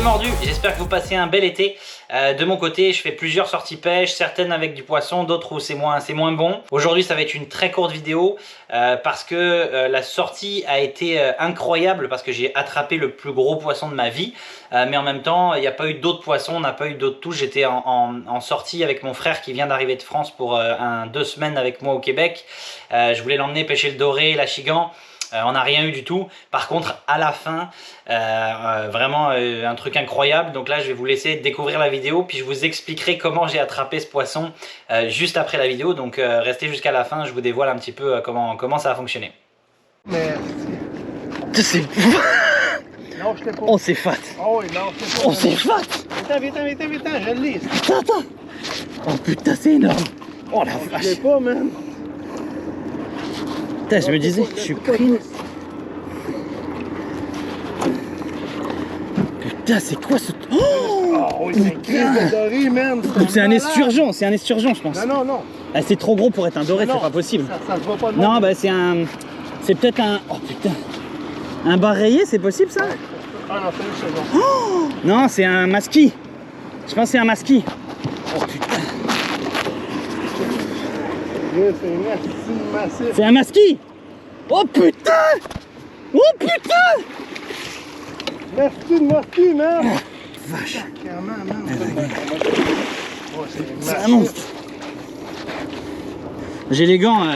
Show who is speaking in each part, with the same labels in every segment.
Speaker 1: les mordus, j'espère que vous passez un bel été. De mon côté, je fais plusieurs sorties pêche, certaines avec du poisson, d'autres où c'est moins bon. Aujourd'hui, ça va être une très courte vidéo parce que la sortie a été incroyable parce que j'ai attrapé le plus gros poisson de ma vie. Mais en même temps, il n'y a pas eu d'autres poissons, on n'a pas eu d'autres touches. J'étais en sortie avec mon frère qui vient d'arriver de France pour 2 semaines avec moi au Québec. Je voulais l'emmener pêcher le doré, l'achigan. On n'a rien eu du tout. Par contre, à la fin, vraiment un truc incroyable. Donc là, je vais vous laisser découvrir la vidéo, puis je vous expliquerai comment j'ai attrapé ce poisson juste après la vidéo. Donc restez jusqu'à la fin, je vous dévoile un petit peu comment ça a fonctionné.
Speaker 2: Merci.
Speaker 1: C'est...
Speaker 2: Non, je t'ai pas.
Speaker 1: On s'est fat.
Speaker 2: Oh oui, non, je t'ai pas.
Speaker 1: On s'est fat.
Speaker 2: Viens, je le lis.
Speaker 1: Attends. Oh putain, c'est énorme. Oh la
Speaker 2: Je
Speaker 1: vache.
Speaker 2: l'ai pas, man.
Speaker 1: Putain, je me disais, je suis pris. Putain, c'est quoi ce...
Speaker 2: Oh oui, c'est un crise de doré, man.
Speaker 1: C'est un esturgeon, je pense.
Speaker 2: Non.
Speaker 1: Ah, c'est trop gros pour être un doré,
Speaker 2: Non,
Speaker 1: c'est pas possible.
Speaker 2: Ça se voit pas de
Speaker 1: Non,
Speaker 2: même.
Speaker 1: bah c'est un... C'est peut-être un... Oh putain. Un bar rayé, c'est possible ça?
Speaker 2: Ah non, c'est juste ça.
Speaker 1: Oh non, c'est un masqui. Je pense que c'est un masqui. Oh putain.
Speaker 2: C'est massif.
Speaker 1: C'est un masqui. Oh putain. Oh putain.
Speaker 2: Merci de masquer, man.
Speaker 1: Vache.
Speaker 2: Clairement, man. Oh,
Speaker 1: C'est un monstre. J'ai les gants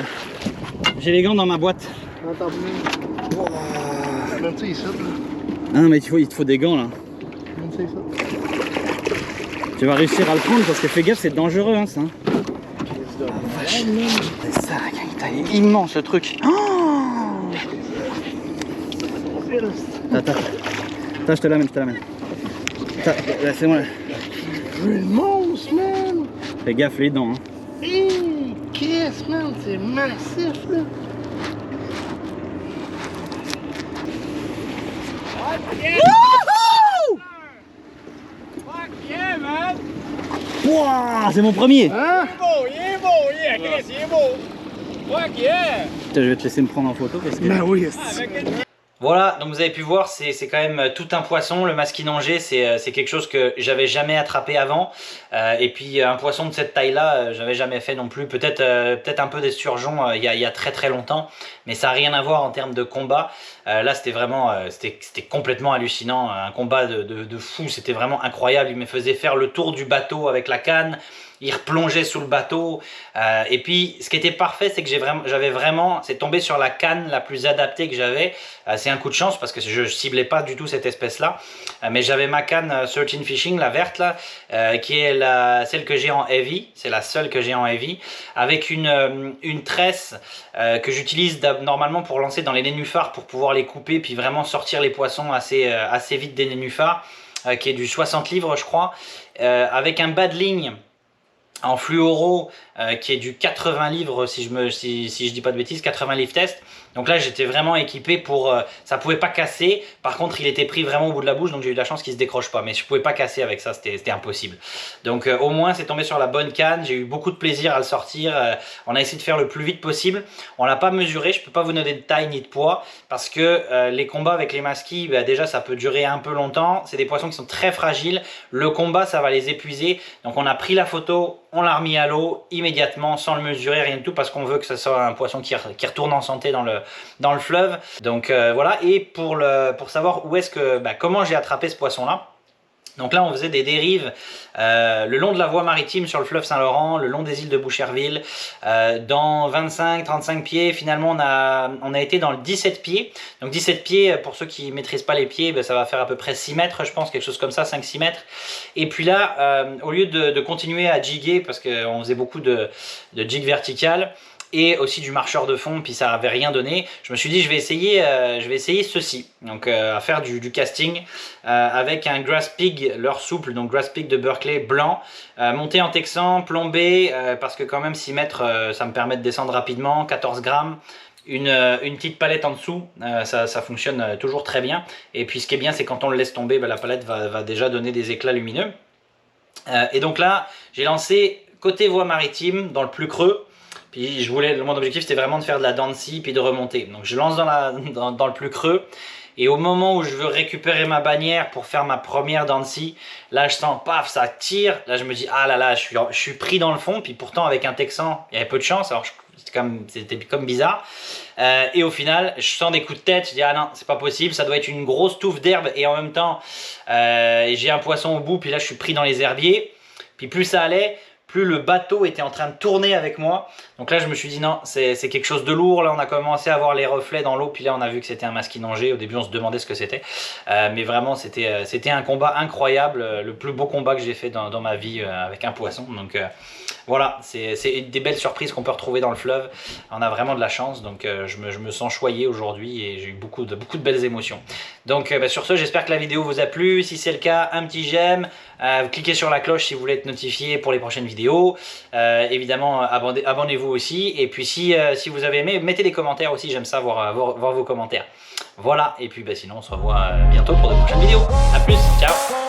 Speaker 1: dans ma boîte.
Speaker 2: Attends, même ça, ici, là.
Speaker 1: Ah non mais il te faut des gants là.
Speaker 2: Même ça, ici.
Speaker 1: Tu vas réussir à le prendre parce que fais gaffe, c'est dangereux hein ça.
Speaker 2: Vache.
Speaker 1: C'est ça, il est immense ce truc. Oh attends, je te l'amène. C'est moi.
Speaker 2: Le monstre, man.
Speaker 1: Fais gaffe les dents. Hein.
Speaker 2: Hé, qu'est-ce, man? C'est massif, là.
Speaker 3: Fuck yeah, man!
Speaker 1: Wow, c'est mon premier.
Speaker 2: Hein?
Speaker 3: Il est beau! Fuck yeah!
Speaker 1: Putain, je vais te laisser me prendre en photo parce que...
Speaker 2: Ben oui,
Speaker 1: Voilà, donc vous avez pu voir, c'est quand même tout un poisson. Le masquinongé, c'est quelque chose que j'avais jamais attrapé avant. Et puis un poisson de cette taille-là, j'avais jamais fait non plus. Peut-être un peu d'esturgeon il y a très longtemps, mais ça n'a rien à voir en termes de combat. Là, c'était vraiment, c'était complètement hallucinant, un combat de fou. C'était vraiment incroyable. Il me faisait faire le tour du bateau avec la canne. Il replongeait sous le bateau et puis ce qui était parfait, c'est que j'avais vraiment, c'est tombé sur la canne la plus adaptée que j'avais. C'est un coup de chance parce que je ciblais pas du tout cette espèce là, mais j'avais ma canne Search and Fishing, la verte là, qui est celle que j'ai en heavy, c'est la seule que j'ai en heavy, avec une tresse que j'utilise normalement pour lancer dans les nénuphars pour pouvoir les couper puis vraiment sortir les poissons assez vite des nénuphars, qui est du 60 livres je crois, avec un bas de ligne en fluoro qui est du 80 livres si je dis pas de bêtises, 80 livres test. Donc là j'étais vraiment équipé pour ça pouvait pas casser. Par contre il était pris vraiment au bout de la bouche, donc j'ai eu de la chance qu'il se décroche pas, mais je pouvais pas casser avec ça, c'était impossible. Donc au moins c'est tombé sur la bonne canne. J'ai eu beaucoup de plaisir à le sortir. On a essayé de faire le plus vite possible. On l'a pas mesuré, je peux pas vous donner de taille ni de poids parce que les combats avec les masquis, bah, déjà ça peut durer un peu longtemps. C'est des poissons qui sont très fragiles. Le combat ça va les épuiser. Donc on a pris la photo, on l'a remis à l'eau immédiatement sans le mesurer, rien du tout, parce qu'on veut que ce soit un poisson qui retourne en santé dans le fleuve. Donc voilà, et pour savoir comment j'ai attrapé ce poisson là. Donc là on faisait des dérives le long de la voie maritime sur le fleuve Saint-Laurent, le long des îles de Boucherville, dans 25-35 pieds. Finalement on a été dans le 17 pieds. Donc 17 pieds, pour ceux qui ne maîtrisent pas les pieds, ça va faire à peu près 6 mètres je pense, quelque chose comme ça, 5-6 mètres. Et puis là, au lieu de continuer à jiguer, parce qu'on faisait beaucoup de jig vertical, et aussi du marcheur de fond, puis ça n'avait rien donné. Je me suis dit je vais essayer ceci, donc à faire du casting avec un Grass Pig, leurre souple, donc Grass Pig de Berkeley blanc, monté en texan, plombé, parce que quand même 6 mètres ça me permet de descendre rapidement, 14 grammes. Une petite palette en dessous, ça fonctionne toujours très bien. Et puis ce qui est bien, c'est quand on le laisse tomber, la palette va déjà donner des éclats lumineux. Et donc là, j'ai lancé côté voie maritime, dans le plus creux. Puis mon objectif c'était vraiment de faire de la dent de scie puis de remonter. Donc je lance dans le plus creux. Et au moment où je veux récupérer ma bannière pour faire ma première dent de scie, là je sens paf, ça tire. Là je me dis ah là là, je suis pris dans le fond. Puis pourtant avec un Texan, il y avait peu de chance. Alors c'était comme bizarre. Et au final, je sens des coups de tête. Je dis ah non, c'est pas possible. Ça doit être une grosse touffe d'herbe. Et en même temps, j'ai un poisson au bout. Puis là je suis pris dans les herbiers. Puis plus ça allait, plus le bateau était en train de tourner avec moi. Donc là je me suis dit non, c'est quelque chose de lourd. Là on a commencé à voir les reflets dans l'eau, puis là on a vu que c'était un masquinongé. Au début on se demandait ce que c'était, mais vraiment c'était un combat incroyable, le plus beau combat que j'ai fait dans ma vie avec un poisson. Donc voilà, c'est des belles surprises qu'on peut retrouver dans le fleuve. On a vraiment de la chance, donc je me sens choyé aujourd'hui et j'ai eu beaucoup de belles émotions. Donc sur ce, j'espère que la vidéo vous a plu. Si c'est le cas, un petit j'aime, cliquez sur la cloche si vous voulez être notifié pour les prochaines vidéos. Évidemment, abonnez-vous aussi. Et puis si vous avez aimé, mettez des commentaires aussi, j'aime ça voir vos commentaires. Voilà, et puis sinon on se revoit bientôt pour de prochaines vidéos. A plus, ciao.